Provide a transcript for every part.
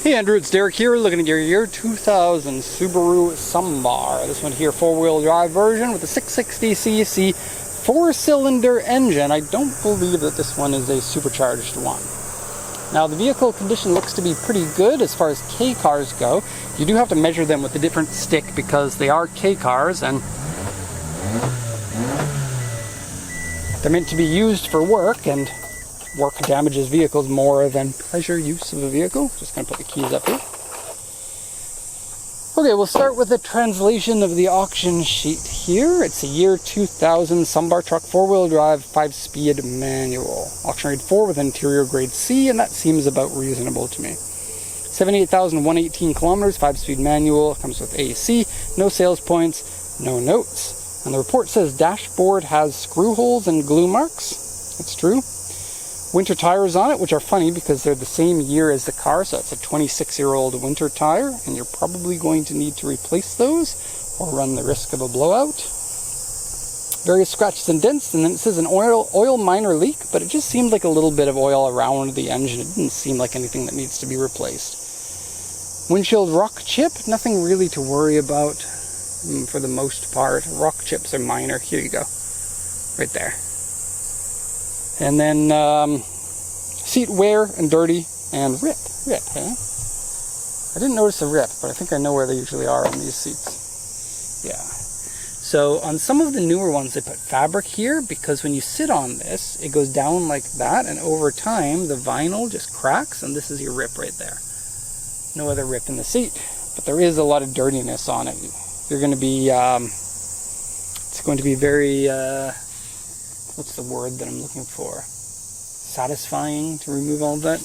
Hey Andrew, it's Derek here, looking at your year 2000 Subaru Sambar. This one here, four-wheel drive version with a 660cc four-cylinder engine. I don't believe that this one is a supercharged one. Now the vehicle condition looks to be pretty good as far as K cars go. You do have to measure them with a different stick because they are K cars and they're meant to be used for work, and work damages vehicles more than pleasure use of a vehicle. Just going to put the keys up here. Okay, we'll start with a translation of the auction sheet here. It's a year 2000 Sambar truck, four-wheel drive, 5-speed manual. Auction rate 4 with interior grade C, and that seems about reasonable to me. 78,118 kilometers, 5-speed manual, comes with AC, no sales points, no notes. And the report says dashboard has screw holes and glue marks. That's true. Winter tires on it, which are funny because they're the same year as the car, so it's a 26-year-old winter tire, and you're probably going to need to replace those or run the risk of a blowout. Various scratches and dents, and then it says an oil minor leak, but it just seemed like a little bit of oil around the engine. It didn't seem like anything that needs to be replaced. Windshield rock chip, nothing really to worry about for the most part. Rock chips are minor. Here you go, right there. And then seat wear and dirty and rip, huh? I didn't notice a rip, but I think I know where they usually are on these seats. Yeah. So on some of the newer ones, they put fabric here because when you sit on this, it goes down like that, and over time, the vinyl just cracks, and this is your rip right there. No other rip in the seat, but there is a lot of dirtiness on it. You're going to be, it's going to be very, what's the word that I'm looking for? Satisfying to remove all of that.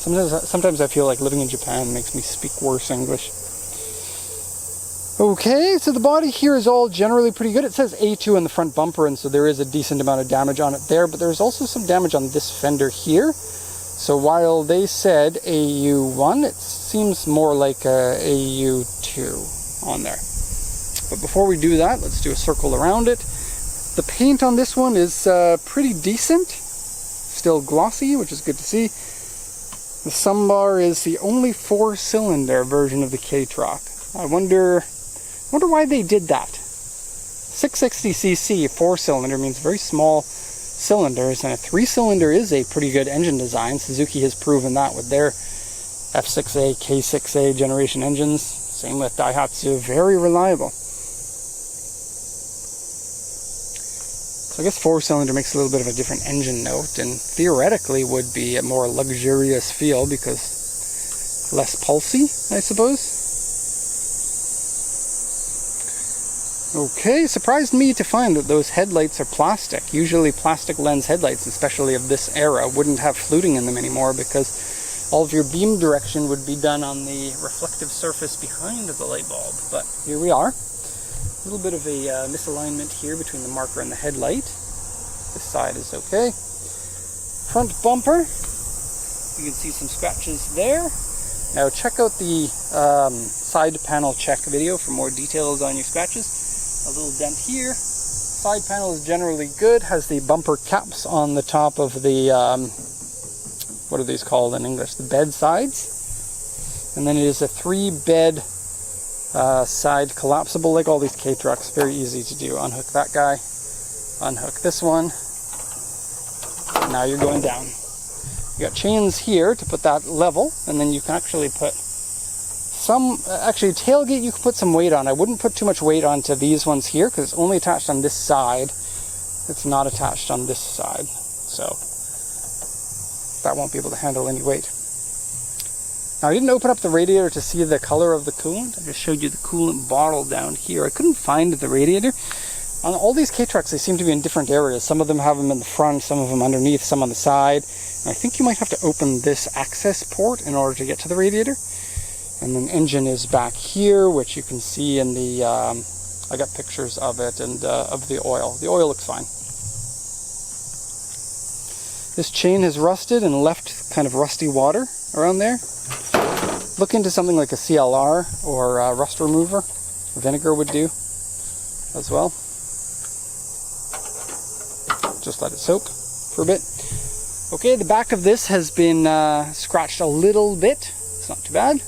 Sometimes I feel like living in Japan makes me speak worse English. Okay, so the body here is all generally pretty good. It says A2 in the front bumper, and so there is a decent amount of damage on it there, but there's also some damage on this fender here. So while they said AU1, it seems more like a AU2 on there. But before we do that, let's do a circle around it. The paint on this one is pretty decent, still glossy, which is good to see. The Sambar is the only four-cylinder version of the K-Truck. I wonder why they did that. 660cc four-cylinder means very small cylinders, and a three-cylinder is a pretty good engine design. Suzuki has proven that with their F6A, K6A generation engines. Same with Daihatsu, very reliable. So I guess four-cylinder makes a little bit of a different engine note, and theoretically would be a more luxurious feel because less pulsy, I suppose. Okay, surprised me to find that those headlights are plastic. Usually plastic lens headlights, especially of this era, wouldn't have fluting in them anymore because all of your beam direction would be done on the reflective surface behind the light bulb. But here we are. A little bit of a misalignment here between the marker and the headlight. This side is okay. Front bumper, you can see some scratches there. Now check out the side panel check video for more details on your scratches. A little dent here. Side panel is generally good. Has the bumper caps on the top of the, what are these called in English? The bed sides. And then it is a 3-bed side collapsible, like all these K-Trucks. Very easy to do. Unhook that guy, unhook this one. Now you're going down. You got chains here to put that level, and then you can actually put some, actually tailgate you can put some weight on. I wouldn't put too much weight onto these ones here because it's only attached on this side. It's not attached on this side, so that won't be able to handle any weight. Now I didn't open up the radiator to see the color of the coolant. I just showed you the coolant bottle down here. I couldn't find the radiator. On all these K-Trucks, they seem to be in different areas. Some of them have them in the front, some of them underneath, some on the side. And I think you might have to open this access port in order to get to the radiator. And then engine is back here, which you can see in the, I got pictures of it and of the oil. The oil looks fine. This chain has rusted and left kind of rusty water around there. Look into something like a CLR or a rust remover. Vinegar would do as well. Just let it soak for a bit. Okay, the back of this has been scratched a little bit. It's not too bad.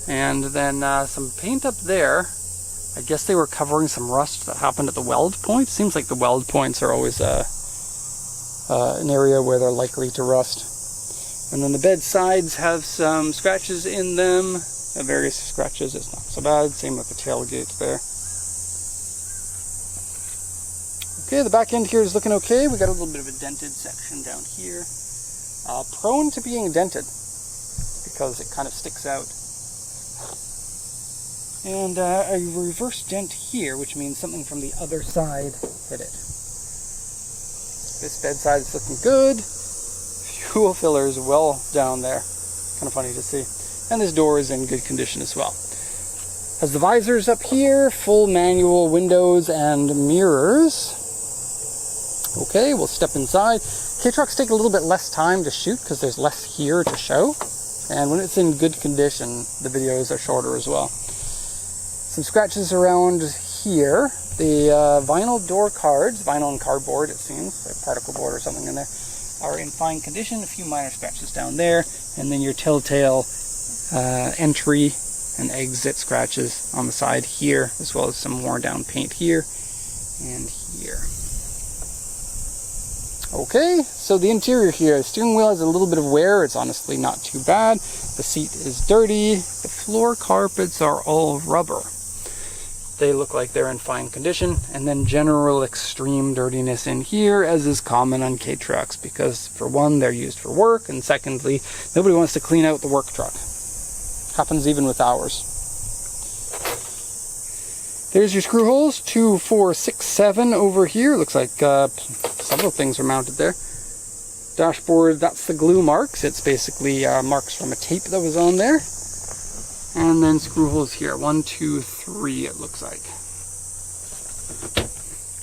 And then some paint up there. I guess they were covering some rust that happened at the weld point. Seems like the weld points are always an area where they're likely to rust. And then the bed sides have some scratches in them. Various scratches, it's not so bad. Same with the tailgate there. Okay, the back end here is looking okay. We got a little bit of a dented section down here. Prone to being dented because it kind of sticks out. And a reverse dent here, which means something from the other side hit it. This bed side is looking good. Fuel filler is well down there. Kind of funny to see. And this door is in good condition as well. Has the visors up here, full manual windows and mirrors. Okay, we'll step inside. K-Trucks take a little bit less time to shoot because there's less here to show. And when it's in good condition, the videos are shorter as well. Some scratches around here. The vinyl door cards, vinyl and cardboard it seems, like particle board or something in there, are in fine condition. A few minor scratches down there. And then your telltale entry and exit scratches on the side here, as well as some worn down paint here and here. Okay, so the interior here, the steering wheel has a little bit of wear. It's honestly not too bad. The seat is dirty. The floor carpets are all rubber. They look like they're in fine condition. And then general extreme dirtiness in here, as is common on K-Trucks, because for one, they're used for work, and secondly, nobody wants to clean out the work truck. Happens even with ours. There's your screw holes, 2, 4, 6, 7 over here. Looks like several things are mounted there. Dashboard, that's the glue marks. It's basically marks from a tape that was on there. And then screw holes here, 1, 2, 3 it looks like.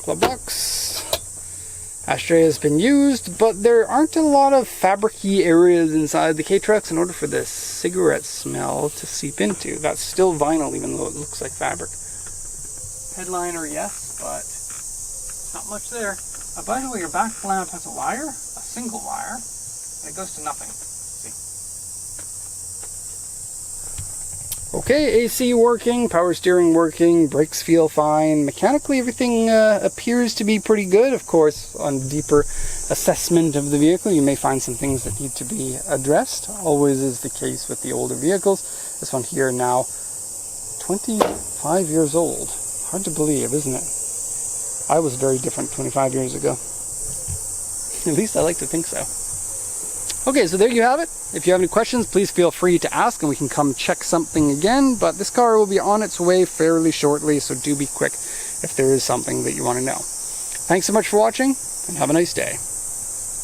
Glove box. Ashtray has been used, but there aren't a lot of fabric-y areas inside the K-Trucks in order for the cigarette smell to seep into. That's still vinyl, even though it looks like fabric. Headliner, yes, but not much there. By the way, your back lamp has a wire, a single wire, and it goes to nothing. Okay, AC working, power steering working, brakes feel fine. Mechanically, everything appears to be pretty good. Of course, on deeper assessment of the vehicle, you may find some things that need to be addressed. Always is the case with the older vehicles. This one here now, 25 years old. Hard to believe, isn't it? I was very different 25 years ago. At least I like to think so. Okay, so there you have it. If you have any questions, please feel free to ask and we can come check something again. But this car will be on its way fairly shortly, so do be quick if there is something that you want to know. Thanks so much for watching and have a nice day.